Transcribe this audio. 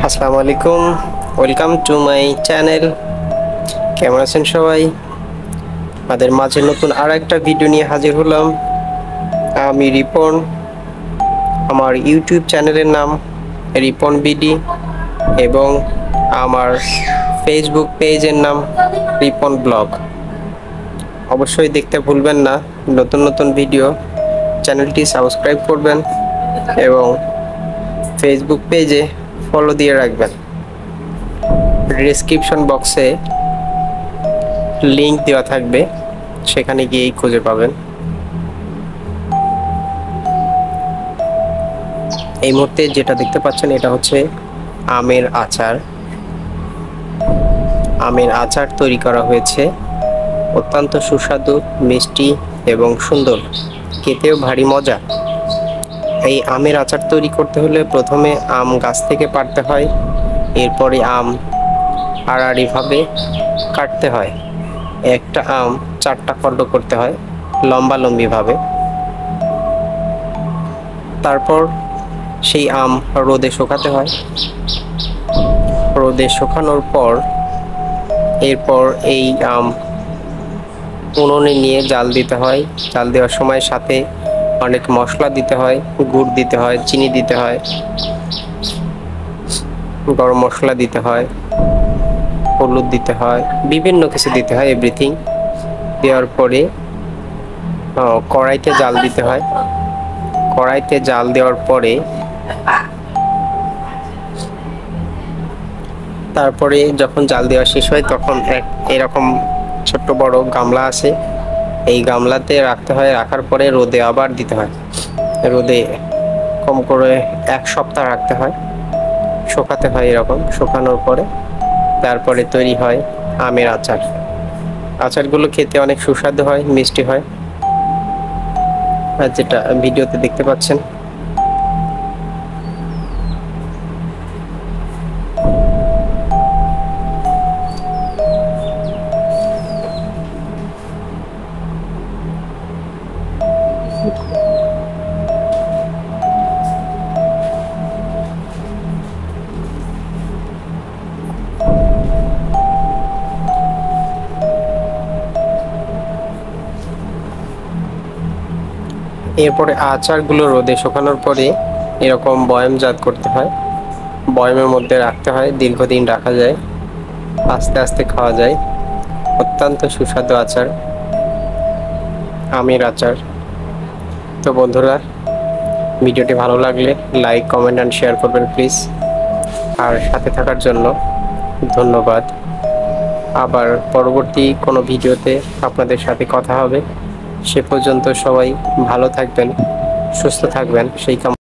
আসসালামু আলাইকুম, welcome to my channel. কেমন আছেন সবাই? আমাদের মাঝে নতুন আর একটা ভিডিও নিয়ে হাজির হলাম। আমি রিপন। আমার ইউটিউব চ্যানেলের নাম রিপন বিডি এবং আমার ফেসবুক পেজের নাম রিপন ব্লগ। অবশ্যই দেখতে ভুলবেন না নতুন নতুন ভিডিও। চ্যানেলটি সাবস্ক্রাইব করবেন এবং ফেসবুক পেজে ফলো দিয়ে রাখবেন। ডেসক্রিপশন বক্সে লিংক দেওয়া থাকবে, সেখানে গিয়েই খুঁজে পাবেন। এই মুহূর্তে যেটা দেখতে পাচ্ছেন এটা হচ্ছে আমের আচার। আমের আচার তৈরি করা হয়েছে, অত্যন্ত সুস্বাদু, মিষ্টি এবং সুন্দর, খেতেও ভারী মজা। এই আমের আচার তৈরি করতে হলে প্রথমে আম গাছ থেকে পাড়তে হয়, এরপরে আম আড়াআড়িভাবে কাটতে হয়। একটা আম 4টা খণ্ড করতে হয় লম্বালম্বিভাবে। তারপর সেই আম রোদে শুকাতে হয়। রোদে শুকানোর পর এরপর এই আম উনুনে নিয়ে জাল দিতে হয়। জাল দেওয়ার সময় সাথে অনেক মশলা দিতে হয়, গুড় দিতে হয়, চিনি দিতে হয়, গরম মশলা দিতে হয়, হলুদ দিতে হয়, বিভিন্ন কিছু দিতে হয়, এভরিথিং দেওয়ার পরে কড়াইতে জাল দিতে হয়। কড়াইতে জাল দেওয়ার পরে তারপরে যখন জাল দেওয়া শেষ হয় তখন এরকম ছোট্ট বড় গামলা আছে, এই গামলাতে রাখতে হয়। রাখার পরে রোদে আবার দিতে হয়। রোদে কম করে 1 সপ্তাহ রাখতে হয়, শুকাতে হয়। এরকম শুকানোর পরে তারপরে তৈরি হয় আমের আচার। আচারগুলো খেতে অনেক সুস্বাদু হয়, মিষ্টি হয়, আর যেটা ভিডিওতে দেখতে পাচ্ছেন। এরপরে আচারগুলো রোদে শুকানোর পরে এরকম বয়ামজাত করতে হয়। বয়ামের মধ্যে রাখতে হয়, দীর্ঘদিন রাখা যায়, আস্তে আস্তে খাওয়া যায়। অত্যন্ত সুস্বাদু আচার, আমের আচার। তো বন্ধুরা, ভিডিওটি ভালো লাগলে লাইক, কমেন্ট অ্যান্ড শেয়ার করবেন প্লিজ। আর সাথে থাকার জন্য ধন্যবাদ। আবার পরবর্তী কোনো ভিডিওতে আপনাদের সাথে কথা হবে। সে পর্যন্ত সবাই ভালো থাকবেন, সুস্থ থাকবেন সেই কামনা।